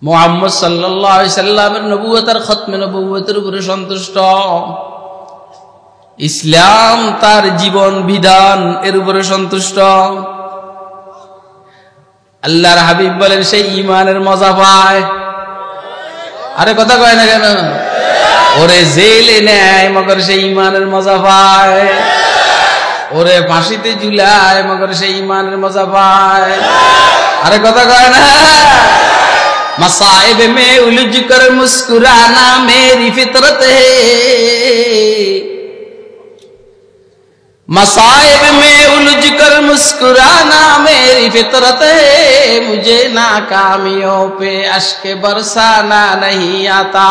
মুহাম্মদ সাল্লাল্লাহু আলাইহি সাল্লামের নবুয়ত আর খতমে নবুয়তের উপরে সন্তুষ্ট, ইসলাম তার জীবন বিধান এর উপরে সন্তুষ্ট। আল্লাহর হাবিব বলেন সেই ঈমানের মজা পায়। আরে কথা কয় না কেন? ওরে জেলে নেয় মগর সেই ঈমানের মজা পায়, ওরে ফাঁসিতে ঝুলায় মগর সেই ঈমানের মজা পায়। আরে কথা কয় না? मसाइब में उलझ कर मुस्कुराना मेरी फितरत है, मसाइब में उलझ कर मुस्कुराना मेरी फितरत है, मुझे नाकामियों पे अश्क बरसाना नहीं आता,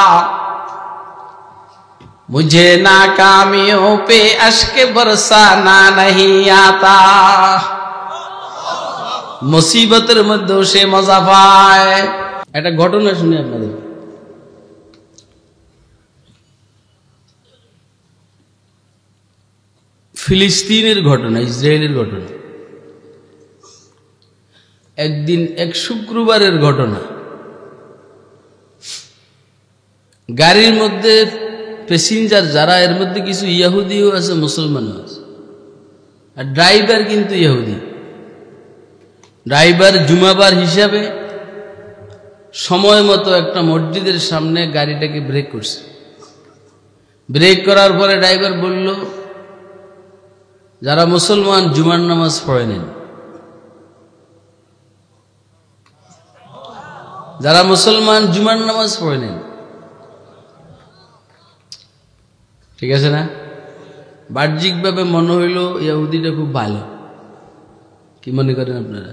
मुझे नाकामियों पे अश्क बरसाना नहीं आता। मुसीबतेर मध्य से मजा पाए। একটা ঘটনা শুনি আপনাদের। ফিলিস্তিনের ঘটনা, ইসরায়েলের ঘটনা। একদিন এক শুক্রবারের ঘটনা, গাড়ির মধ্যে প্যাসেঞ্জার যারা, এর মধ্যে কিছু ইহুদিও আছে, মুসলমানও আছে, আর ড্রাইভার কিন্তু ইহুদি। ড্রাইভার জুমাবার হিসাবে সময় মতো একটা মসজিদের সামনে গাড়িটাকে ব্রেক করছে। ব্রেক করার পরে ড্রাইভার বলল, যারা মুসলমান জুমার নামাজ পড়ে নেন, যারা মুসলমান জুমার নামাজ পড়ে নেন। ঠিক আছে না? বাহ্যিকভাবে মনে হইল ইহুদিটা খুব ভালো। কি মনে করেন আপনারা?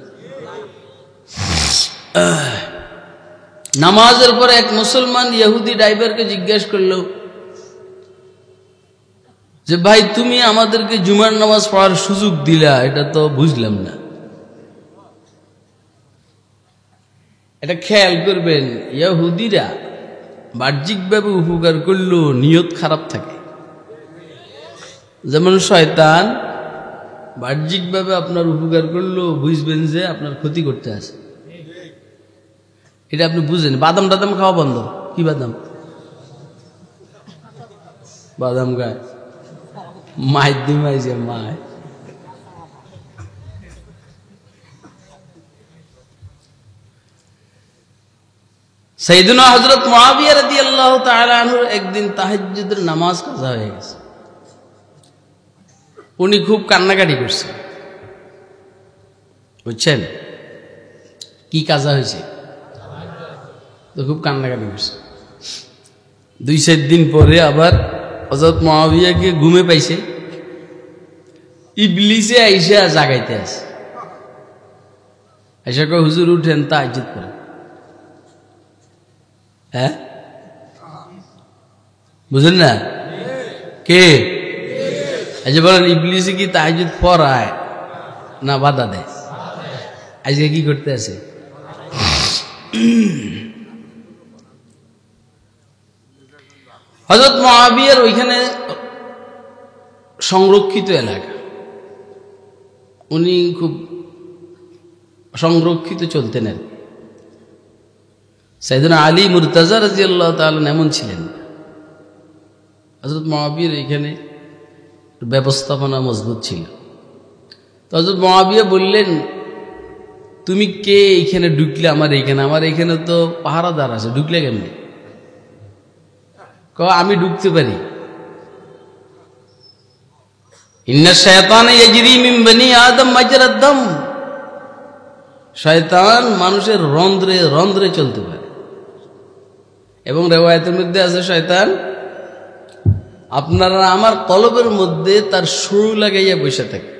নামাজের পরে এক মুসলমান ইহুদি ড্রাইভারকে জিজ্ঞাসা করলো যে, ভাই তুমি আমাদেরকে জুমার নামাজ পড়ার সুযোগ দিলা, এটা তো বুঝলাম না। এটা খেয়াল করবেন, ইহুদিরা বাহ্যিকভাবে উপকার করলেও নিয়ত খারাপ থাকে। যেমন শয়তান বাহ্যিকভাবে আপনার উপকার করলেও বুঝবেন যে আপনার ক্ষতি করতে আসে। এটা আপনি বুঝেন। বাদাম টাদাম খাওয়া বন্ধ। কি বাদাম? বাদাম গায় মাই দিমাইছে মায়। সাইয়েদনা হযরত মুআবিয়া রাদিয়াল্লাহু তাআলা আনহু একদিন তাহাজ্জুদের নামাজ কাজা হয়ে গেছে। উনি খুব কান্নাকাটি করছেন। বুঝছেন কি কাজা হয়েছে? তো খুব কান্নাকাটি করছে। 2-4 দিন পরে আবার হযরত মুআবিয়াকে ঘুমে পাইছে, ইবলিসে আইসা জাগাইতে আছে। আইসা কয়, হুজুর উঠেন, তাহাজ্জুদ করেন। হ্যাঁ, বুঝলেন না? কে? আচ্ছা বলেন, ইবলিসে কি তাহাজ্জুদ পড়ায় না বাধা দেয়? আজকে কি করতে আছে? হযরত মুআবিয়ার ওইখানে সংরক্ষিত এলাকা, উনি খুব সংরক্ষিত চলতেন। আর সাইয়েদনা আলী মুরতাজা রাদিয়াল্লাহু তাআলা এমন ছিলেন। হযরত মুআবিয়ার এখানে ব্যবস্থাপনা মজবুত ছিল। তো হযরত মুআবিয়া বললেন, তুমি কে এইখানে ঢুকলে আমার এইখানে? আমার এইখানে তো পাহারাদার আছে, ঢুকলে কেমনে? আমি ঢুকতে পারি। ইন্না শায়তানা ইয়াজরি মিন বনি আদম মাজরাদ দাম, শয়তান মানুষের রন্ধ্রে রন্ধ্রে চলতে পারে। এবং রিওয়ায়াতের মধ্যে আছে, শয়তান আপনারা আমার কলবের মধ্যে তার শুরু লাগাইয়া বসে থাকে।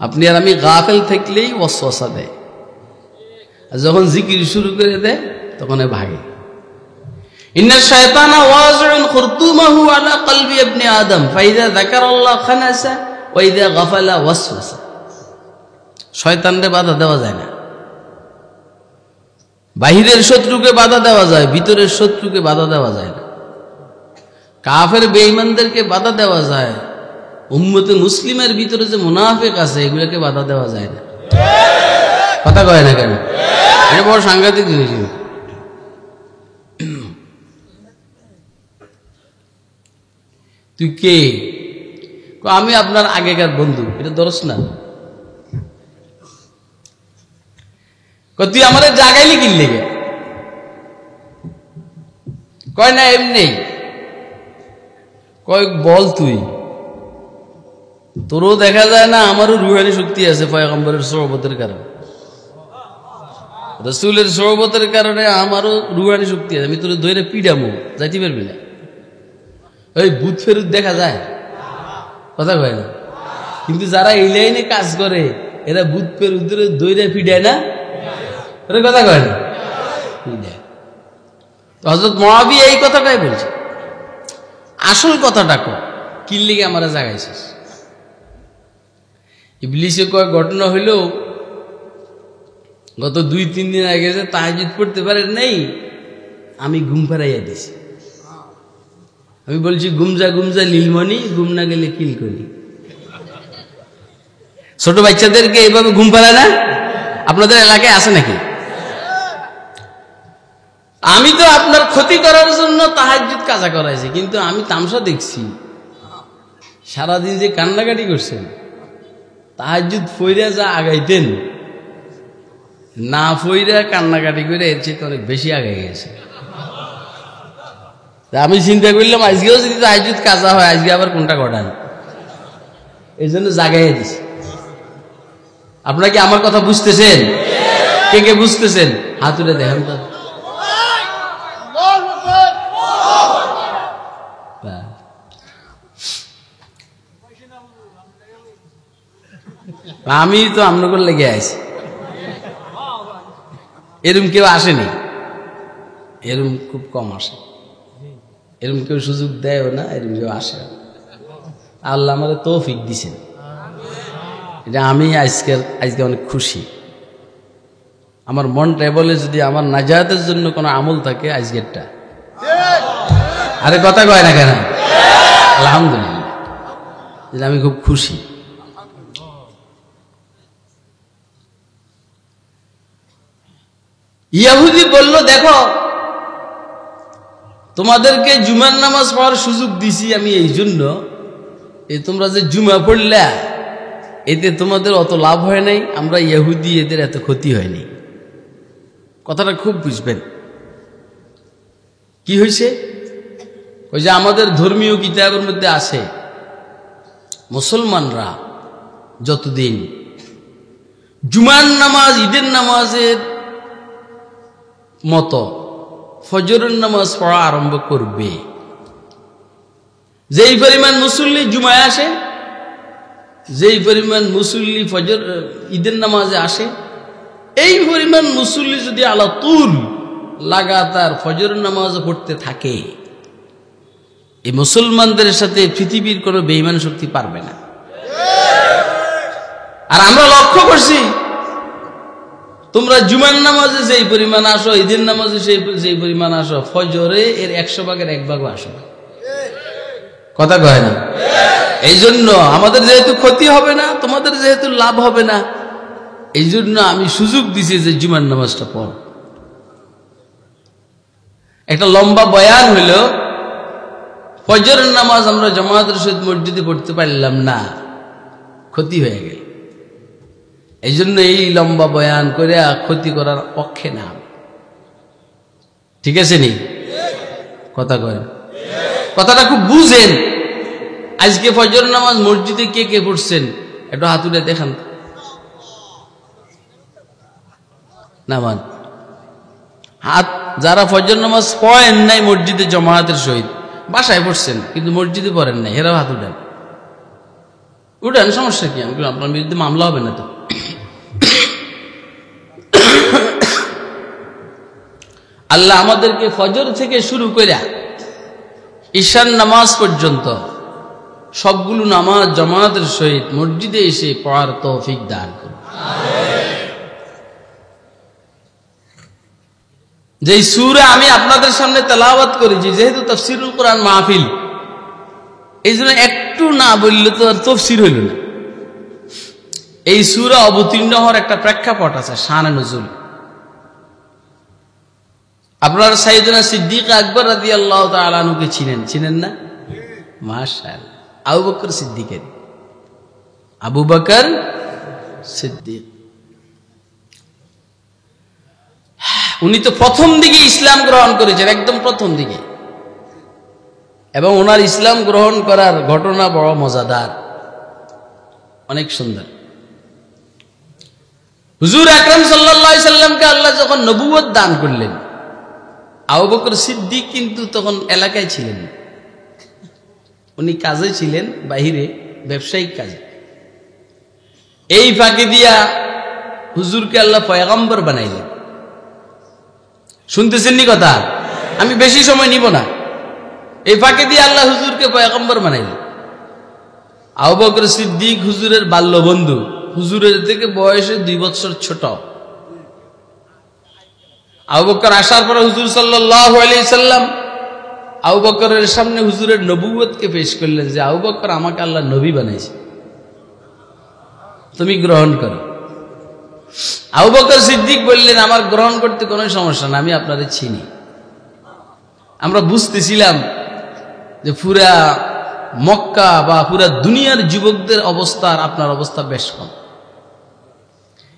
আপনি আর আমি গাফেল থাকলেই ওয়াসওয়াসা দেয়, আর যখন জিকির শুরু করে দেয় তখন ভাগে। ইন্না শায়তানা ওয়াজিউন খুরতুমাহু আলা কলবি ইবনে আদম ফাইযা যাকারাল্লাহ খানাসা ওয়া ইযা গাফালা ওয়াসওয়াসা। শয়তানরে বাধা দেওয়া যায় না। বাহিরের শত্রুকে বাধা দেওয়া যায়, ভিতরের শত্রুকে বাধা দেওয়া যায় না। কাফের বেঈমানদেরকে বাধা দেওয়া যায়, উম্মতে মুসলিমের ভিতরে যে মুনাফিক আছে এগুলোকে বাধা দেওয়া যায় না। কথা কয় না কেন? এটা বড় সাংঘাতিক জিনিস। তুই কে? আমি আপনার আগেকার বন্ধু। এটা দরস না? তুই আমার জাগাইলি কিনলে গে? কয় না এমনি। কয় বল তুই, তোরও দেখা যায় না আমারও রুহানি শক্তি আছে পয়গম্বরের সোহবতের কারণে, রাসূলের সোহবতের কারণে আমারও রুহানি শক্তি আছে। আমি তোর ধরে পিডামো, যাইতে পারবি না। ওই ভূত ফেরত দেখা যায়, কথা কয় না। কিন্তু যারা এই লাইনে কাজ করে এরা ভূত ফেরত দৈরে পিডায় না, ওরা কথা কয় না, পিডায়। হযরত মুআবিয়া এই কথাটাই বলছে। আসল কথাটা কি লিগে আমরা জাগাইছিস? ইবলিসে কয় ঘটনা হইল গত 2-3 দিন আগে যে তাহাজ্জুদ পড়তে পারে নাই, আমি ঘুম পাড়াইয়া দিছি। আমি বলছি গুমজা গুমজা নীলমণি, ঘুম না গেলে কিল করি। ছোট বাচ্চাদেরকে এইভাবে ঘুম পাড়ায় না? আপনাদের এলাকায় আছে নাকি? আমি তো আপনার ক্ষতি করার জন্য তাহাজ্জুদ কাজা করাইছি, কিন্তু আমি তামসা দেখছি সারাদিন যে কান্নাকাটি করছেন। তাহাজ্জুদ ফইরা যা আগাইতেন, না ফইরা কান্নাকাটি করে এর চেয়ে অনেক বেশি আগাই গেছে। আমি চিন্তা করলাম আজকেও যদি তাহাজ্জুদ কাজা হয়, আজকে আবার কোনটা ঘটান, এই জন্য জাগাইয়া দিছি। আপনারা কি আমার কথা বুঝতেছেন? কে কে বুঝতেছেন হাত তুলে দেখেন তো। আমি তো আপনাদের লেগে আছি, এরম কেউ আসেনি, এরম খুব কম আসে, এরম কেউ সুযোগ দেয়ও না, এরম কেউ আসে। আল্লাহ আমাদের তৌফিক দিছেন, এটা আমি আজকে অনেক খুশি। আমার মনটা বলে যদি আমার নাজাতের জন্য কোনো আমল থাকে আজকেরটা। আরে কথা কয় না কেন? আলহামদুলিল্লাহ, আমি খুব খুশি। ইহুদি বলল, দেখো তোমাদেরকে জুমার নামাজ পড়ার সুযোগ দিছি আমি এই জন্য, এই তোমরা যে জুমা পড়লা এতে তোমাদের অত লাভ হয় নাই, আমরা ইহুদি এদের এত ক্ষতি হয়নি। কথাটা খুব বুঝবেন। কি হয়েছে? ওই যে আমাদের ধর্মীয় কিতাবের মধ্যে আছে, মুসলমানরা যতদিন জুমার নামাজ ঈদের নামাজের মতো ফজরের নামাজ পড়া আরম্ভ করবে, যেই পরিমাণ মুসল্লি জুমায় আসে, যেই পরিমাণ মুসল্লি ফজর ঈদের নামাজে আসে, এই পরিমাণ মুসল্লি যদি আলা তুল লাগাতার ফজরের নামাজ পড়তে থাকে, এই মুসলমানদের সাথে পৃথিবীর কোনো বেঈমান শক্তি পারবে না। আর আমরা লক্ষ্য করছি তোমরা জুমার নামাজে যেই পরিমাণ আসো, ঈদের নামাজে যেই পরিমাণ আসো, ফজরে এর 100 ভাগের 1 ভাগও আসো। কথা কয় না? এই জন্য আমাদের যেহেতু ক্ষতি হবে না, তোমাদের যেহেতু লাভ হবে না, এই জন্য আমি সুযোগ দিছি যে জুমার নামাজটা পড়। একটা লম্বা বয়ান হইল, ফজরের নামাজ আমরা জামাতের সাথে মসজিদে পড়তে পারলাম না, ক্ষতি হয়ে গেল। এই জন্য এই লম্বা বয়ান করে ক্ষতি করার পক্ষে না। ঠিক আছে নি? কথা কয়, কথাটা খুব বুঝেন। আজকে ফজর নামাজ মসজিদে কে কে পড়ছেন একটু হাত তুলে দেখান। নামান হাত, যারা ফজর নামাজ পড়েন নাই মসজিদে জামাতের সহিত, বাসায় পড়ছেন কিন্তু মসজিদে পড়েন নাই, এরাও হাত উঠান। উঠান, সমস্যা কি? আপনার বিরুদ্ধে মামলা হবে না তো। আল্লাহ আমাদেরকে ফজর থেকে শুরু করে ঈশান নামাজ পর্যন্ত সবগুলো নামাজ জামাতের সহিত মসজিদে এসে পড়ার তৌফিক দান করুন। যেই সূরা আমি আপনাদের সামনে তেলাওয়াত করেছি, যেহেতু তাফসীরুল কোরআন মাহফিল, এই জন্য একটু না বললে তো আর তাফসীর হইল না। এই সূরা অবতীর্ণ হওয়ার একটা প্রেক্ষাপট আছে, শানে নুজুল। আপনার সাইয়েদনা সিদ্দিক আকবর রাদিয়াল্লাহু তাআলা আনহুকে চিনেন না? মাশাআল্লাহ, আবু বকর সিদ্দিকের, আবু বকর সিদ্দিক। উনি তো প্রথম দিকে ইসলাম গ্রহণ করেছেন, একদম প্রথম দিকে, এবং ওনার ইসলাম গ্রহণ করার ঘটনা বড় মজাদার, অনেক সুন্দর। হুজুর আকরাম সাল্লাল্লাহু আলাইহি সাল্লামকে আল্লাহ যখন নবুয়ত দান করলেন, আবু বকর সিদ্দিক কিন্তু তখন এলাকায় ছিলেন, উনি কাজে ছিলেন, বাহিরে ব্যবসায়িক কাজে। এই ফাঁকি দিয়া হুজুরকে আল্লাহ পয়গম্বর বানাইলেন। শুনতেছেন নি কথা? আমি বেশি সময় নিব না। এই ফাঁকে দিয়ে আল্লাহ হুজুরকে পয়গম্বর বানাইলেন। আবু বকর সিদ্দিক হুজুরের বাল্য বন্ধু, হুজুরের থেকে বয়সে 2 বছর ছোট। আবু বকর আসার পরে হুজুর সাল্লাল্লাহু আলাইহি সাল্লাম আবু বকরের সামনে হুজুরের নবুয়তকে পেশ করলেন যে আবু বকর, আমাকে আল্লাহ নবী বানাইছে, তুমি গ্রহণ করো। আবু বকর সিদ্দিক বললেন, আমার গ্রহণ করতে কোনো সমস্যা না, আমি আপনাদের চিনি। আমরা বুঝতেছিলাম যে পুরা মক্কা বা পুরা দুনিয়ার যুবকদের অবস্থা আর আপনার অবস্থা বেশ কম।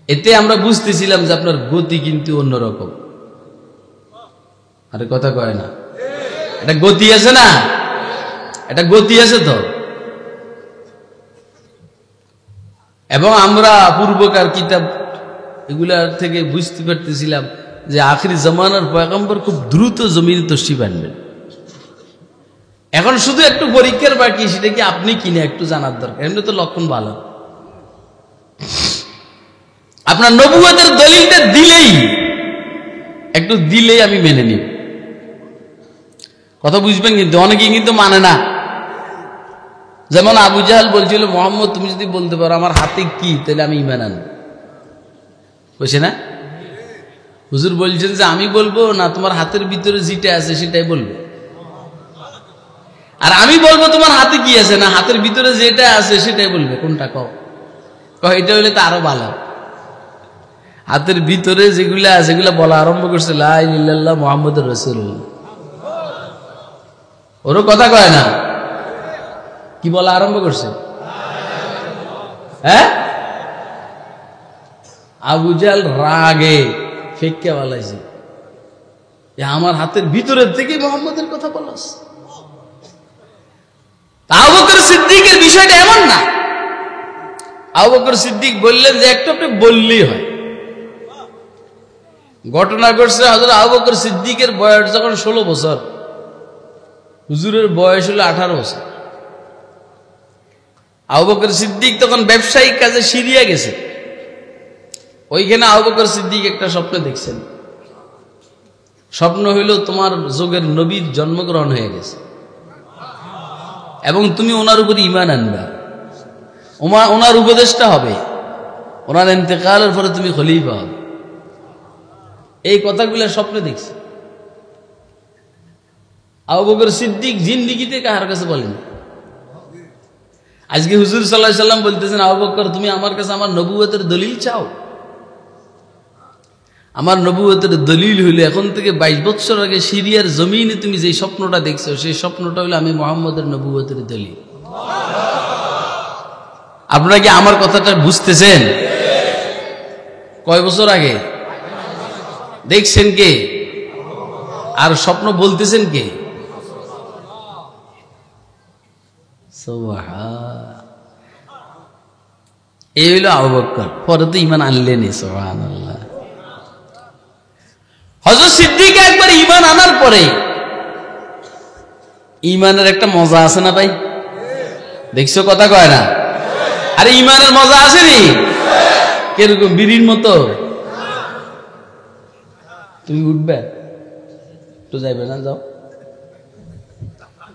এতে আমরা বুঝতেছিলাম যে আপনার গতি কিন্তু অন্যরকম। আরে কথা কয় না, এটা গতি আছে না, এটা গতি আছে তো। এবং আমরা পূর্বকার কিতাব এগুলার থেকে বুঝতে পারতেছিলাম যে আখিরি জামানার পয়গম্বর খুব দ্রুত জমিনে তশরিফ আনবেন। এখন শুধু একটু পরীক্ষার বাকি, সেটা কি আপনি কিনে একটু জানার দরকার। এমনি তো লক্ষণ ভালো। আপনার নবুয়তের দলিলটা একটু দিলেই আমি মেনে নিব। কথা বুঝবেন কিন্তু, অনেকেই কিন্তু মানে না। যেমন আবু জাহাল বলছিল, মোহাম্মদ তুমি যদি বলতে পারো আমার হাতে কি, তাহলে আমি ঈমান আনব। বুঝছে না? হুজুর বলছেন যে আমি বলবো না, তোমার হাতের ভিতরে যেটা আছে সেটাই বলবো। আর আমি বলবো তোমার হাতে কি আছে, না হাতের ভিতরে যেটা আছে সেটাই বলবে। কোনটা কও? এটা হইলে তো আরো ভালো। হাতের ভিতরে যেগুলা আছে সেগুলা বলা আরম্ভ করছে, লা ইলাহা ইল্লাল্লাহ মুহাম্মাদুর রাসূলুল্লাহ। ওরও কথা কয় না, কি বলা আরম্ভ করছে? হ্যাঁ, আবু জাহল রাগে ফেক্কে বলাইছে, আমার হাতের ভিতরের থেকে মুহাম্মাদের কথা বলাস। আবু বকর সিদ্দিকের বিষয়টা এমন না। আবু বকর সিদ্দিক বললেন যে একটু আপনি বললেই হয়। ঘটনা ঘটছে, হযরত আবু বকর সিদ্দিকের বয়স যখন 16 বছর, হুজুরের বয়স হলো 18 বছর। আবু বকর সিদ্দিক তখন ব্যবসায়িক কাজে সিরিয়া গেছে। ওইখানে আবু বকর সিদ্দিক একটা স্বপ্ন দেখছেন। স্বপ্ন হইল, তোমার যুগের নবীর জন্মগ্রহণ হয়ে গেছে এবং তুমি ওনার উপর ঈমান আনবা, ওনার উপদেশটা হবে, ওনার ইন্তেকালের পরে তুমি খলিফা হবে। এই কথাগুলো স্বপ্নে দেখছে। আবু বকর সিদ্দিক জিন্দেগিতে কাহার কাছে বলেন। আজকে হুজুর সাল্লাল্লাহু আলাইহি সাল্লাম বলতেছেন, আবু বকর তুমি আমার কাছে আমার নবুয়তের দলিল চাও। আমার নবুয়তের দলিল হইলে এখন থেকে 22 বছর আগে সিরিয়ার জমিনে তুমি যে স্বপ্নটা দেখছো, সেই স্বপ্নটা হইলো আমি মুহাম্মদের নবুয়তের দলিল। আপনারা কি আমার কথাটা বুঝতেছেন? কয় বছর আগে দেখছেন কে? আর স্বপ্ন বলতেছেন কে? এই হইল আবু বকর। পরে তো ঈমান আনলেনি। সুবহানাল্লাহ। হযরত সিদ্দিক একবার ঈমান আনার পরে, ঈমানের একটা মজা আছে না ভাই? দেখছো কথা কয় না? আরে ঈমানের মজা আছে নি? কিরকম? বিড়ির মতো। তুমি উঠবে তো যাইবে না, যাও।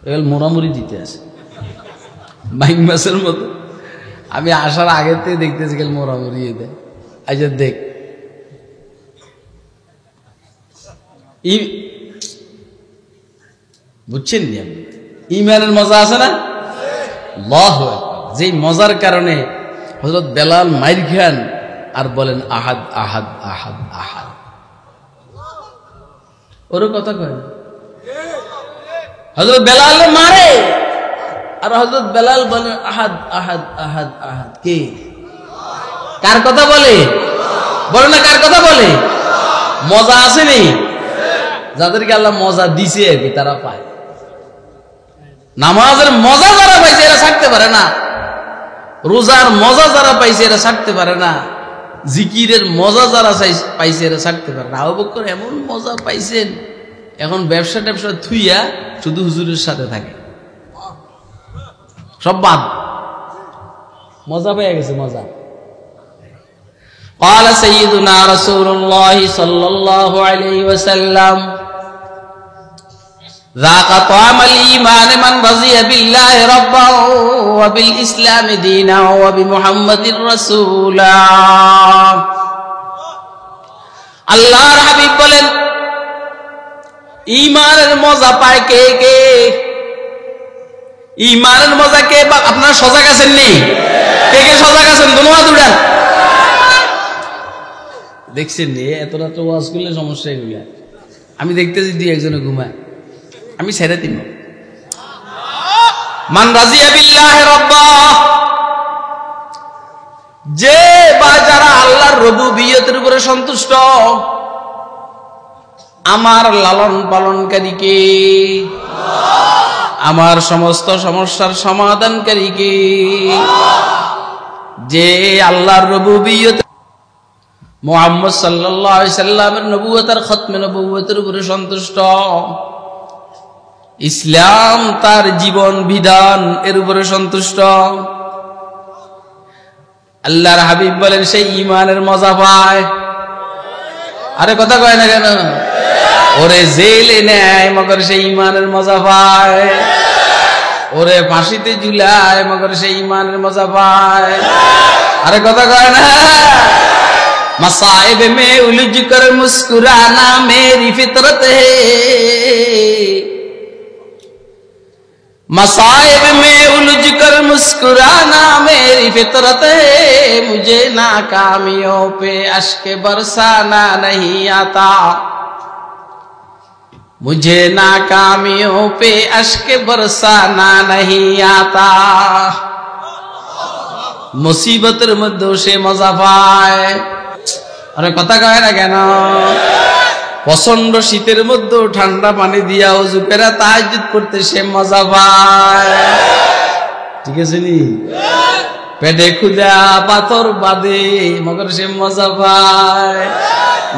এবার মোড়ামুড়ি দিতে আছে বাইক মাসের মতো। আমি আসার আগের থেকে দেখতেছি গেল মোড়ামুড়ি দেয়। আচ্ছা দেখ, বুঝছেন নি আপনি? ঈমানের মজা আছে না? আল্লাহু আকবার। যেই মজার কারণে হযরত বেলাল মাইর খান আর বলেন আহাদ আহাদ আহাদ আহাদ। ওর কথা কয় না। হযরত বেলাল মারে, আর হযরত বেলাল বলে আহাদ আহাদ আহাদ আহাদ। কে কার কথা বলে? বলে না কার কথা বলে? মজা আসেনি? যাদেরকে আল্লাহ মজা দিছে আর কি তারা পায়। নামাজের মজা যারা পাইছে এরা ছাড়তে পারে না, রোজার মজা যারা পাইছে এরা ছাড়তে পারে না, জিকিরের মজা যারা পাইছে এরা ছাড়তে পারে না। আবু বকর এমন মজা পাইছেন, এখন ব্যবসা ট্যাবসা থুইয়া শুধু হুজুরের সাথে থাকে, সব বাদ, মজা পেয়ে গেছে মজা। قال سيدنا رسول الله صلى الله عليه وسلم ذاق طعم الإيمان من رضي بالله ربا وبالإسلام دينا وبمحمد رسولا। আল্লাহর হাবিব বলেন ঈমানের মজা পায় কে কে? ঈমানের মজা কে? আপনারা সজাগ আছেন নি? কে কে সজাগ আছেন? ধন্যবাদ উঠান। দেখছেন নি এত রাত্রে ওয়াজ করলে সমস্যা এগুলা। আমি দেখতেছি দুই একজনে ঘুমায়, আমি ছেড়ে দিব। মান রাজিয়া বিল্লাহি রাব্বা, যে বা যারা আল্লাহর রুবুবিয়তের উপরে সন্তুষ্ট, আমার লালন পালনকারীকে, আমার সমস্ত সমস্যার সমাধানকারীকে, যে আল্লাহর রুবুবিয়ত মুহাম্মদ সাল্লাল্লাহু আলাইহি সাল্লামের নবুয়তের খতমে নবুয়তের উপরে সন্তুষ্ট, ইসলাম তার জীবন বিধান এর উপরে সন্তুষ্ট, আল্লাহর হাবিব বলেন সেই ঈমানের মজা পায়। আরে কথা কয় না কেন? ওরে জেলে নেয় মগর সেই ঈমানের মজা পায়, ওরে ফাঁসিতে ঝুলায় মগর সেই ঈমানের মজা পায়। আরে কথা কয় না? मसाइब में उलझ कर मुस्कुराना मेरी फितरत है, मसाइब में उलझ कर मुस्कुराना मेरी फितरत है, मुझे नाकामियों पे अश्क बरसाना नहीं आता, मुझे नाकामियों पे अश्क बरसाना नहीं आता। मुसीबतेर मध्य से मजा पाए। আরে কথা কয় না কেন? প্রচন্ড শীতের মধ্যে ঠান্ডা পানি দিয়া ওযু করে তাহাজ্জুদ করতে সে মজা পায়। ঠিক আছে নি? পেটে ক্ষুধা পাথর বাদে মগর সে মজা পায়।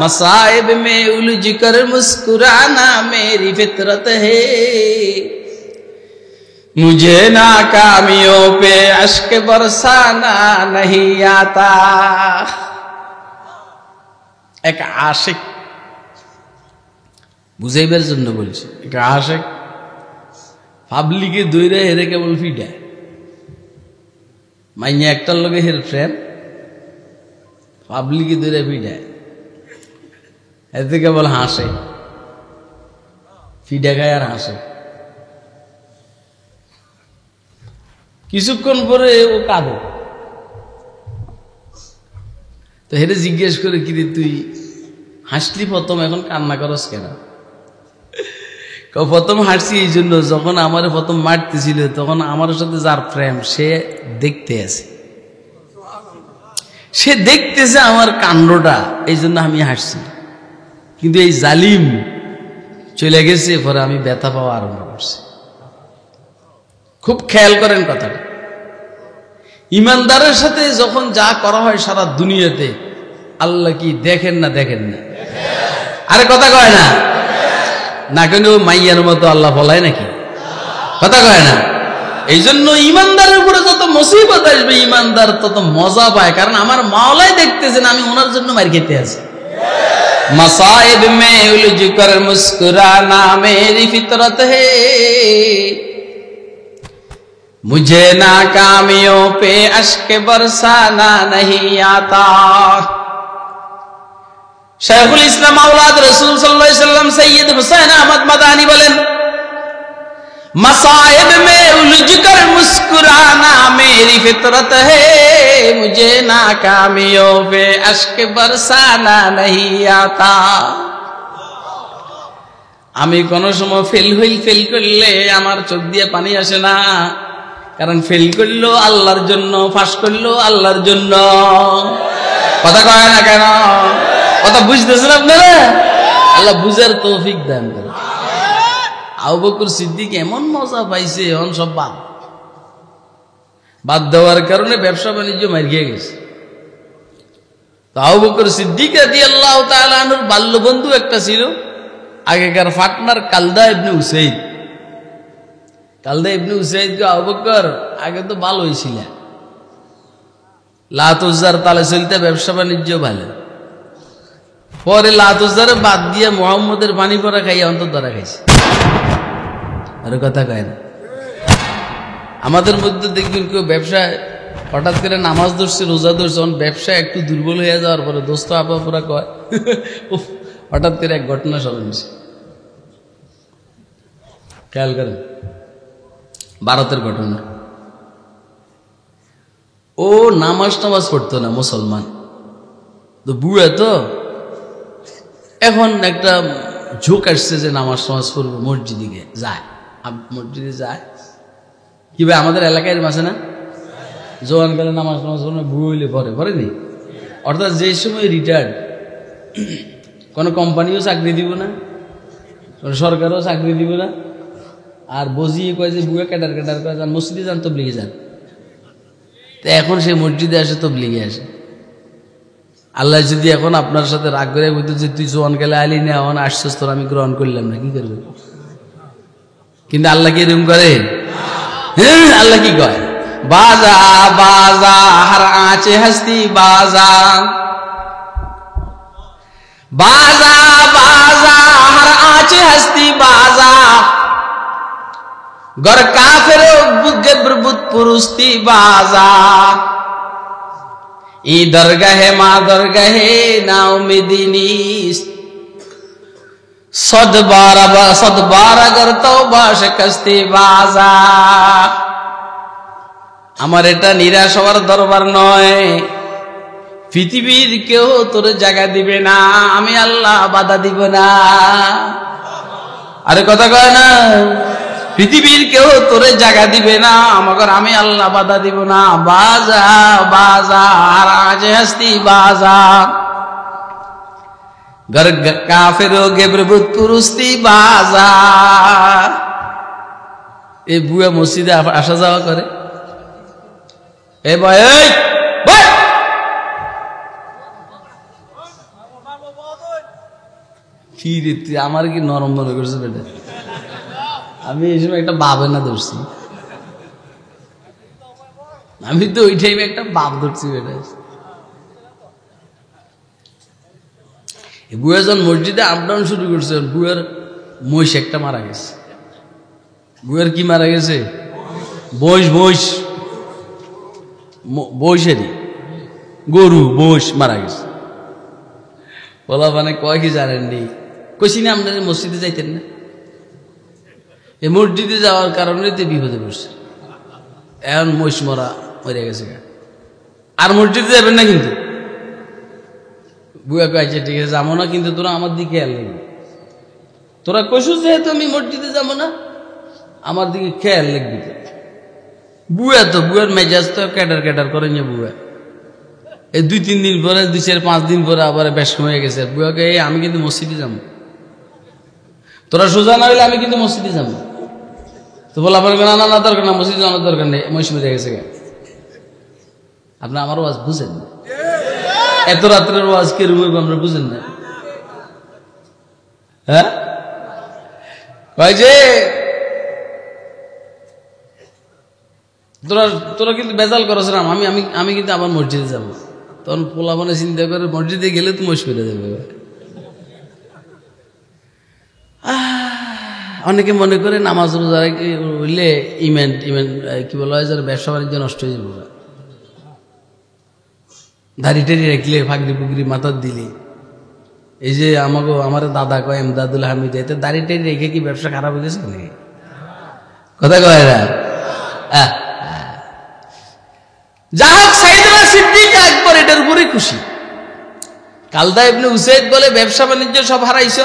मसाइब में उलझ कर मुस्कुराना मेरी फितरत है, मुझे नाकामियों पे अश्क बरसाना नहीं आता। এক আশিক, বুঝাইবার জন্য বলছি, এক আশিক পাবলিকে দইরা হেরে কেবল ফিডা মাইয়া একটার লগে হের ফ্রেন্ড, পাবলিকে দইরা ফিডায়, এতে কেবল হাসে, ফিডা খায় আর হাসে। কিছুক্ষণ পরে ও কাঁদে, তো হেরে জিজ্ঞেস করে কি রে তুই হাসলি প্রথম, এখন কান্না করস কেন? প্রথম হাসছি এই জন্য, যখন আমার প্রথম মারতেছিল তখন আমার সাথে যার প্রেম সে দেখতে আছে, সে দেখতেছে আমার কাণ্ডটা, এই জন্য আমি হাসছি। কিন্তু এই জালিম চলে গেছে পরে আমি ব্যথা পাওয়া আরম্ভ করছি। খুব খেয়াল করেন কথাটা। ইমানদারের সাথে যখন যা করা হয় সারা দুনিয়াতে, আল্লাহ কি দেখেন না? দেখেন না? আরে কথা কয় না? না কেন মাইয়ার মতো আল্লাহ বলায় নাকি? কথা কয় না? এই জন্য ইমানদারের উপরে যত মুসিবত আসবে ইমানদার তত মজা পায়, কারণ আমার মাওলাই দেখতেছেন আমি ওনার জন্য মার খেতে আছি। मसाइब में उलझ कर मुस्कुराना मेरी फितरत है, मुझे नाकामियों पे अश्क बरसाना नहीं आता। शेखुल इस्लाम औलाद रसूल सल्लल्लाहु अलैहि वसल्लम सैयद हुसैन अहमद मदानी बोलेन, मसाइब में उलझ कर मुस्कुराना मेरी फितरत है, मुझे नाकामियों पे अश्क बरसाना नहीं आता। আমি কোনো সময় ফেল করলে আমার চোখ দিয়ে পানি আসে না, কারণ ফেল করলো আল্লাহর জন্য, পাস করলো আল্লাহর জন্য। কথা কয় না কেন? কথা বুঝতেছেন আপনারা? আল্লাহ বুঝার তৌফিক দান করে। আবু বকর সিদ্দিক এমন মজা পাইছে, এখন সব বাদ দেওয়ার কারণে ব্যবসা বাণিজ্য মার খেয়ে গেছে। তো আবু বকর সিদ্দিক রাদিয়াল্লাহু তাআলা আনহুর বাল্য বন্ধু একটা ছিল, আগেকার পার্টনার কালদা ইবনে উসাইদ। কালদা ইবনে উসাইদ আবু বকর আগে তো ভালো হয়েছিল, লাত উজ্জার তালে চলতে ব্যবসা বাণিজ্য ভালো। পরে লাত উজ্জারে বাদ দিয়ে মুহাম্মদের পানি পড়া খাইয়া অন্তর ধরা খাইছে। আর কথা কয় না। আমাদের মধ্যে দেখবেন কেউ ব্যবসায় হঠাৎ করে নামাজ ধরছে, রোজা ধরছে, ব্যবসা একটু দুর্বল হয়ে যাওয়ার পরে দোস্ত আপা পুরা কয়, হঠাৎ করে এক ঘটনা স্মরণ হয়েছে। খেয়াল করেন, ভারতের ঘটনা। ও নামাজ পড়তো না, মুসলমান তো, বুড়া তো, এখন একটা ঝোঁক আসছে যে নামাজ পড়বো, মসজিদে যায়। মসজিদে যায় কি ভাই, আমাদের এলাকায় আছে না, জোয়ান কালে নামাজ পড়বে, বুড়ো হইলে পড়েনি। অর্থাৎ যে সময় রিটায়ার্ড, কোনো কোম্পানিও চাকরি দিব না, কোনো সরকারও চাকরি দিব না, আর বজিয়ে কয় যে বুয়া ক্যাডার করে যান, মসজিদে যান, তবলিগে যান। তো এখন সে মসজিদে আসে, তবলিগে আসে। আল্লাহ যদি এখন আপনার সাথে রাগ করে বলতো যে তুই জোয়ান কালে আইলি না, এখন আসছিস, তোর আমি গ্রহণ করলাম না, কি করবে? কিন্তু আল্লাহ কি এরকম করে? হ্যাঁ, আল্লাহ কি কয়, বাজা বাজা হার আঁচে হাসতি বাজা, বাজা বাজা হার আঁচে হাসতি বাজা, গর কাফের বুত পুরুস্তি বাজা, ই দরগাহে মা দরগাহে না উম্মিদিনিস, সদবার আগর তওবা শিকস্তি বাজা। আমার এটা নিরাশ হওয়ার দরবার নয়, পৃথিবীর কেউ তোরে জায়গা দিবে না, আমি আল্লাহ বাধা দিব না। আরে কথা কয় না, পৃথিবীর কেউ তোরে জায়গা দিবে না, মগর আমি আল্লাহ বাধা দিব না। বাজা বাজা আর আজ হস্তি বাজা, গর কাফের গেবরবুত পুরুস্তি বাজা। এই বুয়া মসজিদে আসা যাওয়া করে, এ ভাই কি রে, তুই আমার কি নরম মনে করছে বেটা? আমি এই সময় একটা বাবেনা ধরছি, আমি তো ওই টাইমে একটা বাপ ধরছি বেটা। বুয়া যখন মসজিদে আপ ডাউন শুরু করছে, বুয়ার মহিষ একটা মারা গেছে। বুয়ার কি মারা গেছে? বৈশেরই গরু বৈশ মারা গেছে। বলা মানে কয় কি জানেননি, কইছি না আপনারা মসজিদে যাইতেন না, এই মসজিদে যাওয়ার কারণে তো বিপদে পড়ছে। এখন মহিষ মরে গেছে, আর মসজিদে যাবেন না কিন্তু। বুয়া কয়েছে ঠিক আছে যাবো না, কিন্তু তোরা আমার দিকে খেয়াল রাখবি। তোরা কইসু যেহেতু আমি মসজিদে যাবো না, আমার দিকে খেয়াল রাখবি। বুয়া তো, বুয়ার মেজাজ তো ক্যাডার করে নিয়ে বুয়া। এই 2-3 দিন পরে, 2-4-5 দিন পরে আবার বেশ হয়ে গেছে। বুয়াকে আমি কিন্তু মসজিদে যাবো, তোরা সোজা না হইলে আমি কিন্তু মসজিদে যাবো। তো বলা বলবে না না দরকার না, মসজিদে যাওয়ার দরকার নেই, মহিষ মেরে গেছে। আপনি আমার ওয়াজ বুঝেন না, এত রাত্রের ওয়াজ কে রুমে আমরা বুঝেন না? হ্যাঁ, যে তোরা কিন্তু বেজাল করছ না, আমি কিন্তু আবার মসজিদে যাবো। তখন পোলা মানে চিন্তা করে মসজিদে গেলে তো মহিষ মেরে যাবে। অনেকে মনে করে নামাজ রোজা হইলে ইমেন্ট কি বলা হয়, যারা ব্যবসা বাণিজ্য নষ্ট হয়ে যাবে। দাড়ি টাড়ি রাখলে, ফাঁকরি পুকরি মাথার দিলে, এই যে আমার দাদা কয় এমদাদুল হামিদ, এতে দাড়ি টাড়ি রেখে কি ব্যবসা খারাপ হয়ে গেছে নাকি? কথা কয় না। যা হোক, সাইয়েদনা সিদ্দিক আকবর এটার উপরে খুশি। কালদা ইবনে উসাইদ বলে ব্যবসা বাণিজ্য সব হারাইছ,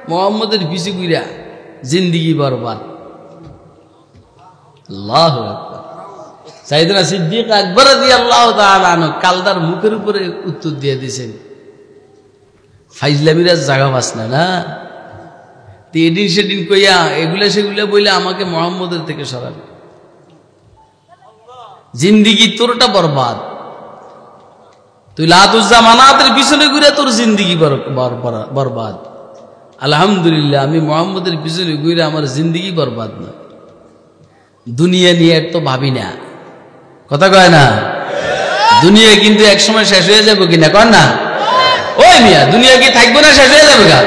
মুহাম্মদের পিছে ঘুরা জিন্দেগি বরবাদ। আল্লাহু আকবার। সাইয়েদনা সিদ্দিক আকবর রাদিয়াল্লাহু তাআলা আনহু কালদার মুখের উপরে উত্তর দিয়ে দিয়েছেন, ফাইজলামিরা জায়গা পাস না তো এদিন সেদিন কইয়া এগুলা সেগুলা বইলে আমাকে মুহাম্মদের থেকে সরাবে, জিন্দিগি তোরটা বরবাদ। তুই লাতুজ্জা মানাতের পিছনে ঘুরে তোর জিন্দিগি বরবাদ। আলহামদুলিল্লাহ আমি মুহাম্মদের পিছনে ঘুরে আমার জিন্দিগি বরবাদ না। দুনিয়া নিয়ে তো ভাবি না, কথা কয় না, দুনিয়া কিন্তু এক সময় শেষ হয়ে যাবে কিনা কর না, ওই মিয়া দুনিয়া কি থাকবো না, শেষ হয়ে যাবে গা।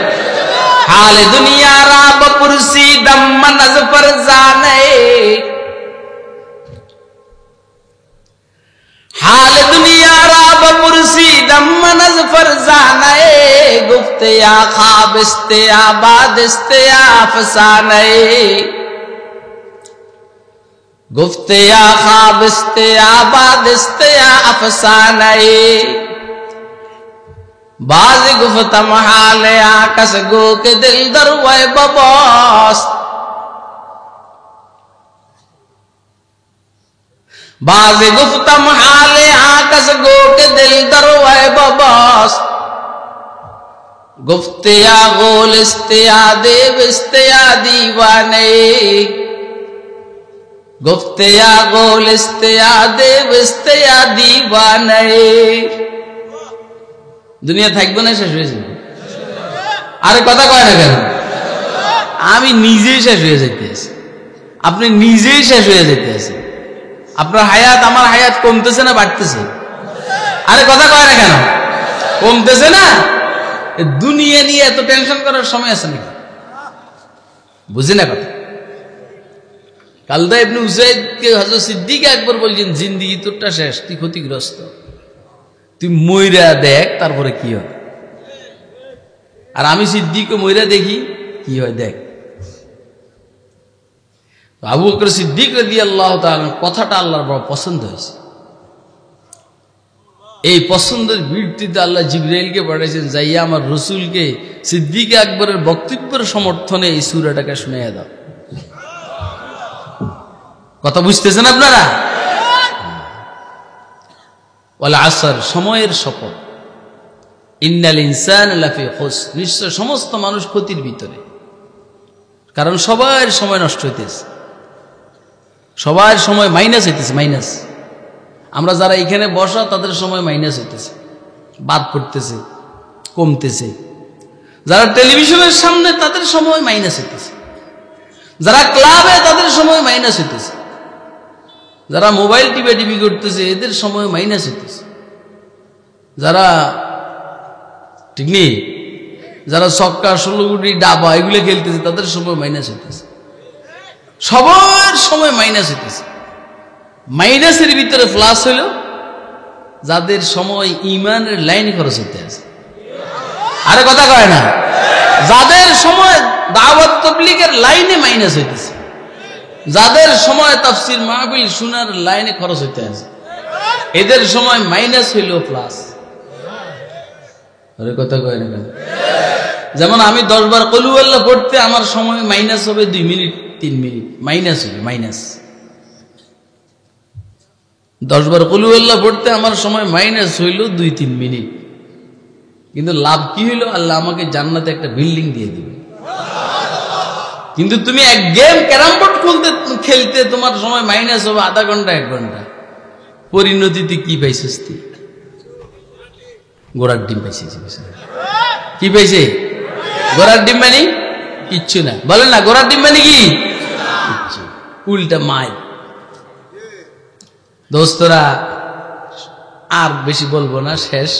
হালে দুনিয়া রাব কুরসি দম্মা নজফর জানে, हाल दुनिया राब पुरसी दम्मा नज़फर जाने, गुफ्ते या ख्वाब इस्ते आबाद इस्ते अफसाने, गुफ्ते या ख्वाब इस्ते आबाद इस्ते अफसाने, बाज गुफ्तम हाल आकस गो के दिल दरवे बबोस्त, बाज़े गुफ्तम हाले आकस गो के दिल दरवाए बबास, गुफ्तिया गोल इस्तिया देव इस्तिया दीवाने, गुफ्तिया गोल इस्तिया देव इस्तिया दीवाने। दुनिया থাকবে না, শেষ হয়ে যাবে। আরে কথা কয় না কেন? আমি নিজেই শেষ হয়ে যাইতেছি, আপনি নিজেই শেষ হয়ে যাইতেছেন। আপনার হায়াত আমার হায়াত কমতেছে না বাড়তেছে? আরে কথা কয় না কেন? কমতেছে না। দুনিয়া নিয়ে এত টেনশন করার সময় আছে নাকি? বুঝি না কথা। কালদা ইবনে উসাইদকে হযরত সিদ্দিক আকবর বলছেন, জিন্দেগি তোরটা শেষ, তুই ক্ষতিগ্রস্ত, তুই মইরা দেখ তারপরে কি হয়। আর আমি সিদ্দিককে মইরা দেখি কি হয়, দেখ। আবু বকর সিদ্দিক রাদিয়াল্লাহু তাআলা কথাটা আল্লাহর বড় পছন্দ হয়েছে। এই পছন্দের ভিত্তিতে আল্লাহ জিবরাইলকে পাঠিয়েছেন, যাইয়া আমার রসুলকে সিদ্দিক আকবরের বক্তব্যের সমর্থনে এই সূরাটাকে শুনিয়ে দাও। কথা বুঝতেছেন আপনারা? ওয়াল আসর, সময়ের শপথ, ইন্নাল ইনসানা লাফি খুসর, নিশ্চয় সমস্ত মানুষ ক্ষতির ভিতরে। কারণ সবার সময় নষ্ট হইতেছে, সবার সময় মাইনাস হইতেছে, মাইনাস। আমরা যারা এখানে বসা তাদের সময় মাইনাস হইতেছে, বাদ পড়তেছে, কমতেছে। যারা টেলিভিশনের সামনে তাদের সময় মাইনাস হইতেছে, যারা ক্লাবে তাদের সময় মাইনাস হইতেছে, যারা মোবাইল টিপি করতেছে এদের সময় মাইনাস হইতেছে, যারা ঠিক নেই, যারা ছক্কা 16 গুটি ডাবা এগুলো খেলতেছে তাদের সময় মাইনাস হইতেছে, সবার সময় মাইনাস হইতেছে। মাইনাসের ভিতরে প্লাস হইল যাদের সময় ঈমানের লাইনে খরচ হইতে আছে। আরে কথা কয় না, যাদের সময় দাওয়াত তাবলীগের লাইনে মাইনাস হইতেছে, যাদের সময় তাফসীর মাহফিল শোনার লাইনে খরচ হইতে আছে, এদের সময় মাইনাস হইল প্লাস। আরে কথা কয় না কেন? যেমন আমি 10 বার কুল হুয়াল্লাহ পড়তে আমার সময় মাইনাস হবে 2 মিনিট 3 মিনিট, মাইনাস হবে, মাইনাস। 10 বার কুল হুয়াল্লাহ পড়তে আমার সময় মাইনাস হইল 2-3 মিনিট, কিন্তু লাভ কি হইল? আল্লাহ আমাকে জান্নাতে একটা বিল্ডিং দিয়ে দিবে। কিন্তু তুমি এক গেম ক্যারাম বোর্ড খেলতে তোমার সময় মাইনাস হবে আধা ঘন্টা 1 ঘন্টা, পরিণতিতে কি পাইছিস তুই? গোড়ার ডিম পাইছিস। কি পাইছে? গোড়ার ডিম মানে কিচ্ছু না, বলেন না, গোড়ার ডিম মানে কি? কিচ্ছু, উল্টা মাইল। দোস্তরা আর বেশি বলবো না, শেষ।